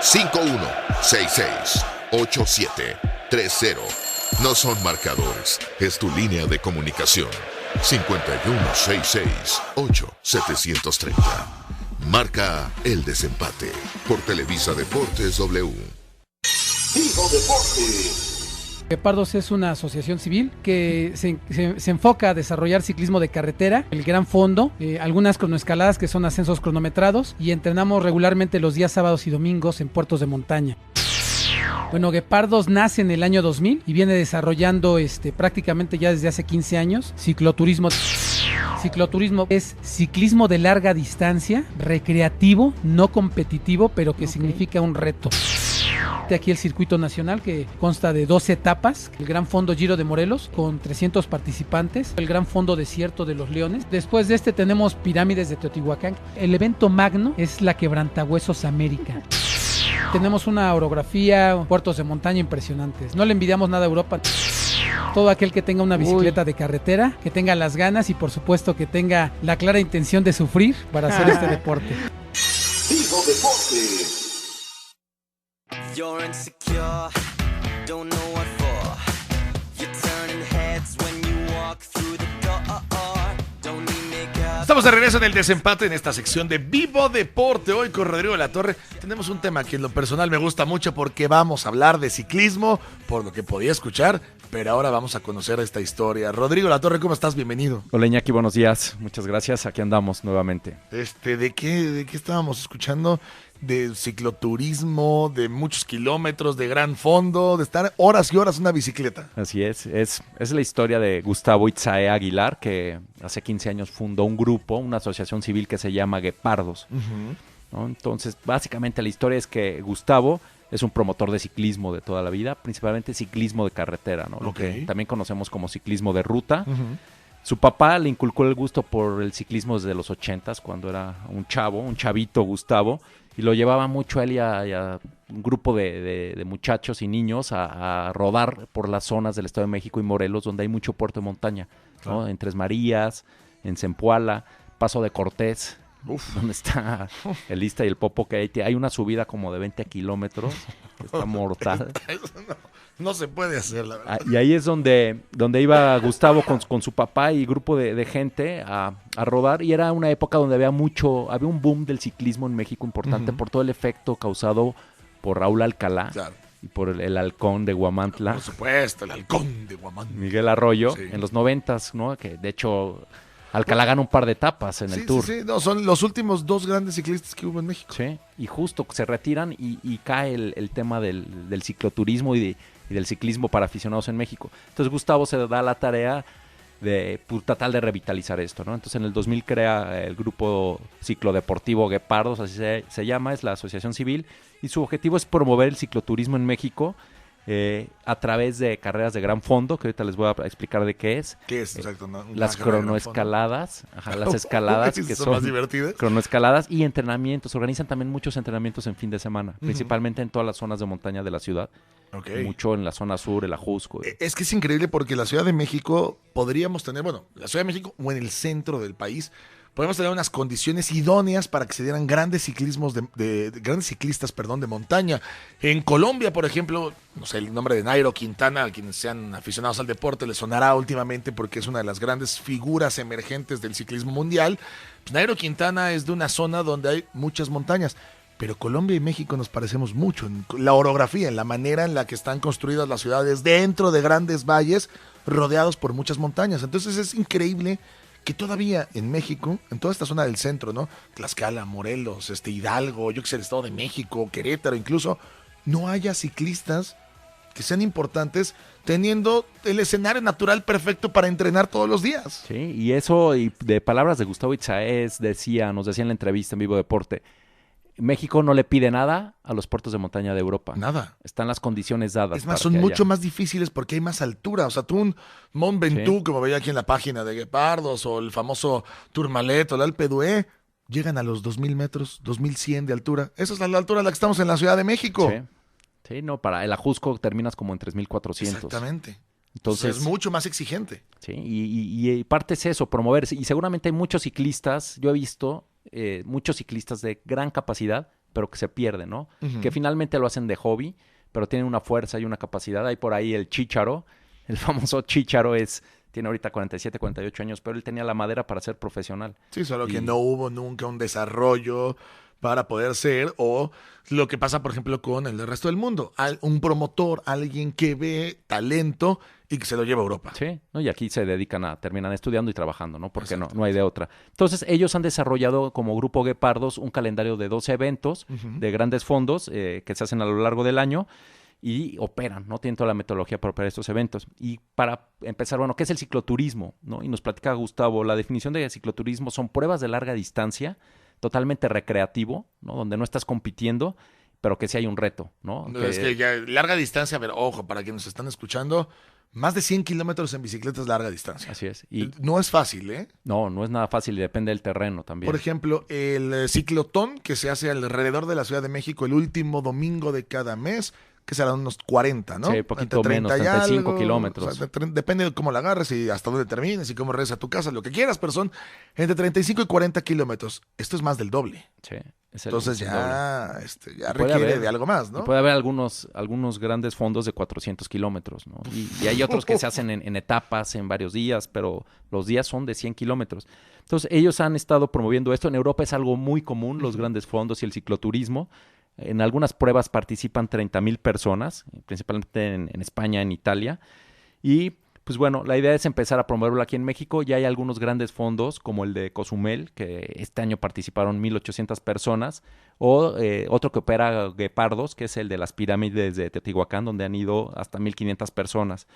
51668730. No son marcadores, es tu línea de comunicación. 51668730. Marca el desempate por Televisa Deportes W. Vivo Deportes. Guepardos es una asociación civil que se enfoca a desarrollar ciclismo de carretera, el gran fondo, algunas cronoescaladas que son ascensos cronometrados, y entrenamos regularmente los días sábados y domingos en puertos de montaña. Bueno, Guepardos nace en el año 2000 y viene desarrollando prácticamente ya desde hace 15 años cicloturismo. Cicloturismo es ciclismo de larga distancia, recreativo, no competitivo, pero que significa un reto. Aquí el circuito nacional, que consta de 12 etapas, el Gran Fondo Giro de Morelos con 300 participantes, el Gran Fondo Desierto de los Leones. Después de tenemos Pirámides de Teotihuacán. El evento magno es la Quebrantahuesos América. Tenemos una orografía, puertos de montaña impresionantes. No le envidiamos nada a Europa. Todo aquel que tenga una bicicleta de carretera, que tenga las ganas y por supuesto que tenga la clara intención de sufrir para hacer este deporte. Vivo Deportes. You're insecure, don't know what for. You're turning heads when you walk through the door. Don't need makeup. Estamos de regreso en el desempate en esta sección de Vivo Deporte. Hoy con Rodrigo de la Torre tenemos un tema que en lo personal me gusta mucho porque vamos a hablar de ciclismo, por lo que podía escuchar, pero ahora vamos a conocer esta historia. Rodrigo de la Torre, ¿cómo estás? Bienvenido. Hola Iñaki, buenos días. Muchas gracias. Aquí andamos nuevamente. ¿De qué estábamos escuchando? De cicloturismo, de muchos kilómetros, de gran fondo, de estar horas y horas en una bicicleta. Así es la historia de Gustavo Itzae Aguilar, que hace 15 años fundó un grupo, una asociación civil que se llama Guepardos. ¿No? Entonces, básicamente la historia es que Gustavo es un promotor de ciclismo de toda la vida, principalmente ciclismo de carretera, ¿no? Lo que también conocemos como ciclismo de ruta. Su papá le inculcó el gusto por el ciclismo desde los 80s, cuando era un chavito Gustavo, y lo llevaba mucho a él y a un grupo de muchachos y niños a rodar por las zonas del Estado de México y Morelos, donde hay mucho puerto de montaña, ¿no? En Tres Marías, en Zempoala, Paso de Cortés, donde está el Ista y el Popo, que hay una subida como de 20 kilómetros, que está mortal. Eso no se puede hacer, la verdad. Y ahí es donde iba Gustavo con su papá y grupo de gente a rodar, y era una época donde había un boom del ciclismo en México importante por todo el efecto causado por Raúl Alcalá. Claro. Y por el halcón de Huamantla. Por supuesto, el halcón de Huamantla. Miguel Arroyo, en los 90s, ¿no? Que de hecho Alcalá ganó un par de etapas en el Tour. Sí, no, son los últimos dos grandes ciclistas que hubo en México. Sí, y justo se retiran y cae el tema del cicloturismo y del ciclismo para aficionados en México. Entonces Gustavo se da la tarea de tratar de revitalizar esto, ¿no? Entonces en el 2000 crea el grupo ciclodeportivo Guepardos, así se llama, es la asociación civil, y su objetivo es promover el cicloturismo en México a través de carreras de gran fondo, que ahorita les voy a explicar de qué es. ¿Qué es? Exacto. Las cronoescaladas, las escaladas que son más divertidas. Cronoescaladas y entrenamientos. Organizan también muchos entrenamientos en fin de semana, principalmente en todas las zonas de montaña de la ciudad. Mucho en la zona sur, el Ajusco. Es que es increíble porque la Ciudad de México podríamos tener, la Ciudad de México o en el centro del país, podemos tener unas condiciones idóneas para que se dieran grandes ciclistas de montaña. En Colombia, por ejemplo, no sé, el nombre de Nairo Quintana, a quienes sean aficionados al deporte, les sonará últimamente porque es una de las grandes figuras emergentes del ciclismo mundial. Pues Nairo Quintana es de una zona donde hay muchas montañas. Pero Colombia y México nos parecemos mucho en la orografía, en la manera en la que están construidas las ciudades dentro de grandes valles rodeados por muchas montañas. Entonces es increíble que todavía en México, en toda esta zona del centro, ¿no? Tlaxcala, Morelos, Hidalgo, yo que sé, el Estado de México, Querétaro incluso, no haya ciclistas que sean importantes teniendo el escenario natural perfecto para entrenar todos los días. Sí, y eso, y de palabras de Gustavo Itzae, nos decía en la entrevista en Vivo Deporte, México no le pide nada a los puertos de montaña de Europa. Nada. Están las condiciones dadas. Es más, son mucho más difíciles porque hay más altura. O sea, tú un Mont Ventoux, como veía aquí en la página de Guepardos, o el famoso Tourmalet o el Alpe d'Huez, llegan a los 2,000 metros, 2,100 de altura. Esa es la altura a la que estamos en la Ciudad de México. Sí, no, para el Ajusco terminas como en 3,400. Exactamente. Entonces es mucho más exigente. Sí, y parte es eso, promover. Y seguramente hay muchos ciclistas, yo he visto muchos ciclistas de gran capacidad pero que se pierde, ¿no? Ujú. Que finalmente lo hacen de hobby, pero tienen una fuerza y una capacidad. Hay por ahí el Chícharo, el famoso Chícharo tiene ahorita 47, 48 años, pero él tenía la madera para ser profesional. Sí, solo que Y- no hubo nunca un desarrollo para poder ser, o lo que pasa, por ejemplo, con el resto del mundo. Un promotor, alguien que ve talento y que se lo lleva a Europa. Sí, ¿no? Y aquí se terminan estudiando y trabajando, ¿no? Porque no Exactamente. hay de otra. Entonces, ellos han desarrollado como Grupo Guepardos un calendario de 12 eventos de grandes fondos que se hacen a lo largo del año y operan, ¿no? Tienen toda la metodología para operar estos eventos. Y para empezar, bueno, ¿qué es el cicloturismo? ¿No? Y nos platica Gustavo, la definición de cicloturismo son pruebas de larga distancia, totalmente recreativo, ¿no? Donde no estás compitiendo, pero que sí hay un reto, ¿no? No, es que ya larga distancia, a ver, ojo, para quienes nos están escuchando, más de 100 kilómetros en bicicleta es larga distancia. Así es. Y No es fácil, ¿eh? no es nada fácil y depende del terreno también. Por ejemplo, el ciclotón que se hace alrededor de la Ciudad de México el último domingo de cada mes, que serán unos 40, ¿no? Sí, poquito Entre 30 menos, y 35 algo, kilómetros. o sea, depende de cómo la agarres y hasta dónde termines y cómo regresas a tu casa, lo que quieras, pero son entre 35 y 40 kilómetros. Esto es más del doble. Sí, es Entonces es el doble. ya Puede requiere haber- de algo más, Y ¿no? puede haber algunos grandes fondos de 400 kilómetros, ¿no? Y hay otros que se hacen en etapas, en varios días, pero los días son de 100 kilómetros. Entonces, ellos han estado promoviendo esto. En Europa es algo muy común, los grandes fondos y el cicloturismo. En algunas pruebas participan 30,000 personas, principalmente en España, en Italia. Y pues bueno, la idea es empezar a promoverlo aquí en México. Ya hay algunos grandes fondos, como el de Cozumel, que este año participaron 1,800 personas, o otro que opera Guepardos, que es el de las pirámides de Teotihuacán, donde han ido hasta 1,500 personas.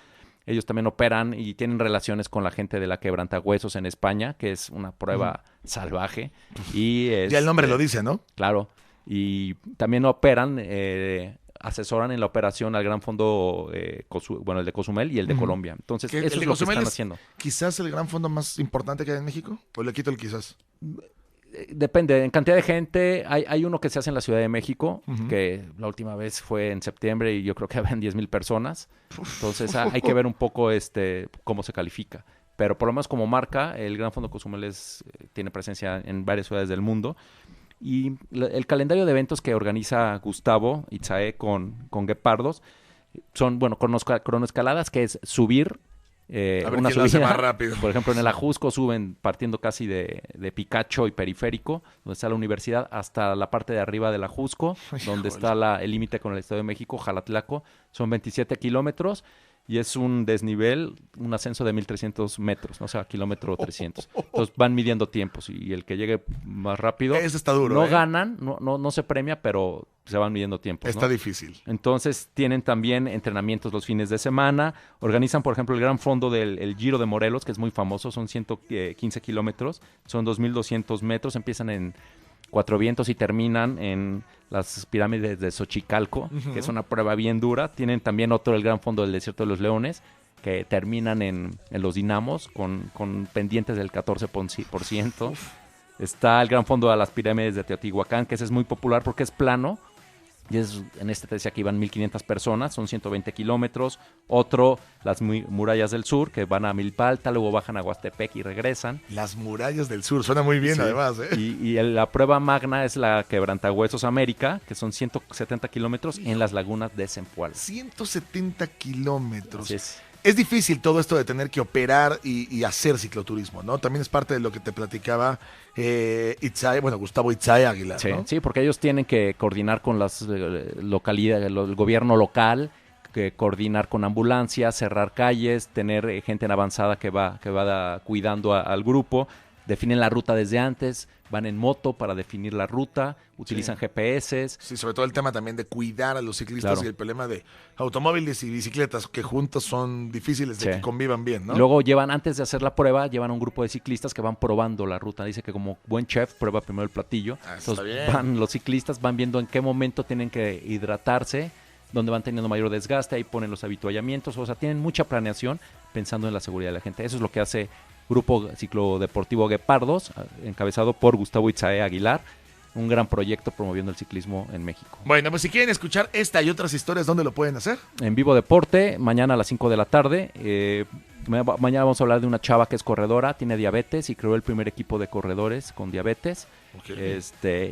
Ellos también operan y tienen relaciones con la gente de la Quebrantahuesos en España, que es una prueba salvaje. Y Ya el nombre lo dice, ¿no? Claro. Y también operan, asesoran en la operación al gran fondo, el de Cozumel y el de Ujú. Colombia. Entonces, Que eso el es de lo que Cozumel están es haciendo. quizás el gran fondo más importante que hay en México. ¿O le quito el quizás? Depende, en cantidad de gente, hay uno que se hace en la Ciudad de México, Ujú. que la última vez fue en septiembre y yo creo que habían 10,000 personas. Entonces, hay que ver un poco cómo se califica. Pero por lo menos como marca, el Gran Fondo Cozumel tiene presencia en varias ciudades del mundo. Y el calendario de eventos que organiza Gustavo Itzae con Guepardos son, bueno, cronoescaladas, que es subir A ver una quién lo hace subida. más rápido. Por ejemplo, en el Ajusco suben partiendo casi de Picacho y Periférico, donde está la universidad, hasta la parte de arriba del Ajusco, donde está el límite con el Estado de México, Jalatlaco. Son 27 kilómetros. Y es un desnivel, un ascenso de 1,300 metros, ¿no? O sea, kilómetro 300. Entonces van midiendo tiempos y el que llegue más rápido. Ese está duro, No ¿eh? ganan, no se premia, pero se van midiendo tiempos. Está ¿no? difícil. Entonces tienen también entrenamientos los fines de semana. Organizan, por ejemplo, el gran fondo del Giro de Morelos, que es muy famoso. Son 115 kilómetros, son 2,200 metros. Empiezan en Cuatro Vientos y terminan en las pirámides de Xochicalco, que es una prueba bien dura. Tienen también el gran fondo del Desierto de los Leones, que terminan en los Dinamos con pendientes del 14%. Está el gran fondo de las pirámides de Teotihuacán, que ese es muy popular porque es plano. Y en este te decía que iban 1,500 personas, son 120 kilómetros. Otro, las murallas del sur, que van a Milpalta, luego bajan a Huastepec y regresan. Las murallas del sur. Suena muy bien, Sí. además, ¿eh? Y la prueba magna es la Quebrantahuesos América, que son 170 kilómetros en las lagunas de Zempoala. 170 kilómetros. Así es. Es difícil todo esto de tener que operar y hacer cicloturismo, ¿no? También es parte de lo que te platicaba Gustavo Itzae Aguilar, Sí, ¿no? sí, porque ellos tienen que coordinar con las localidades, el gobierno local, que coordinar con ambulancias, cerrar calles, tener gente en avanzada que va cuidando al grupo, definen la ruta desde antes, van en moto para definir la ruta, utilizan GPS. Sí, sobre todo el tema también de cuidar a los ciclistas Claro. y el problema de automóviles y bicicletas que juntos son difíciles de Sí. que convivan bien, ¿no? Y luego antes de hacer la prueba, llevan un grupo de ciclistas que van probando la ruta. Dice que como buen chef, prueba primero el platillo. Está Entonces bien. los ciclistas van viendo en qué momento tienen que hidratarse, dónde van teniendo mayor desgaste, ahí ponen los habituallamientos. O sea, tienen mucha planeación pensando en la seguridad de la gente. Eso es lo que hace Grupo Ciclodeportivo Guepardos, encabezado por Gustavo Itzae Aguilar. Un gran proyecto promoviendo el ciclismo en México. Bueno, pues si quieren escuchar esta y otras historias, ¿dónde lo pueden hacer? En Vivo Deporte, mañana a las 5 de la tarde. Mañana vamos a hablar de una chava que es corredora, tiene diabetes y creó el primer equipo de corredores con diabetes. Okay.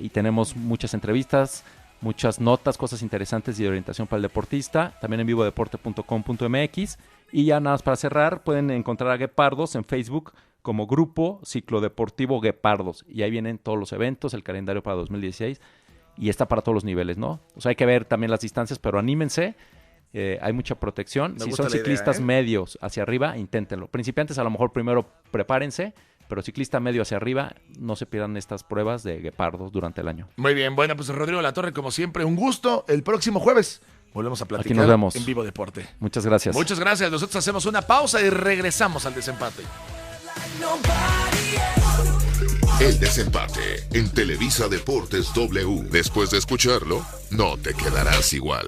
Y tenemos muchas entrevistas, muchas notas, cosas interesantes y de orientación para el deportista. También en vivodeporte.com.mx. Y ya nada más para cerrar, pueden encontrar a Guepardos en Facebook como Grupo Ciclodeportivo Guepardos. Y ahí vienen todos los eventos, el calendario para 2016. Y está para todos los niveles, ¿no? O sea, hay que ver también las distancias, pero anímense. Hay mucha protección. Si son ciclistas medios hacia arriba, inténtenlo. Principiantes a lo mejor primero prepárense, pero ciclista medio hacia arriba, no se pierdan estas pruebas de Guepardos durante el año. Muy bien, bueno, pues Rodrigo Latorre, como siempre, un gusto. El próximo jueves volvemos a platicar. Aquí nos vemos. En Vivo Deporte. Muchas gracias. Muchas gracias. Nosotros hacemos una pausa y regresamos al desempate. El desempate en Televisa Deportes W. Después de escucharlo, no te quedarás igual.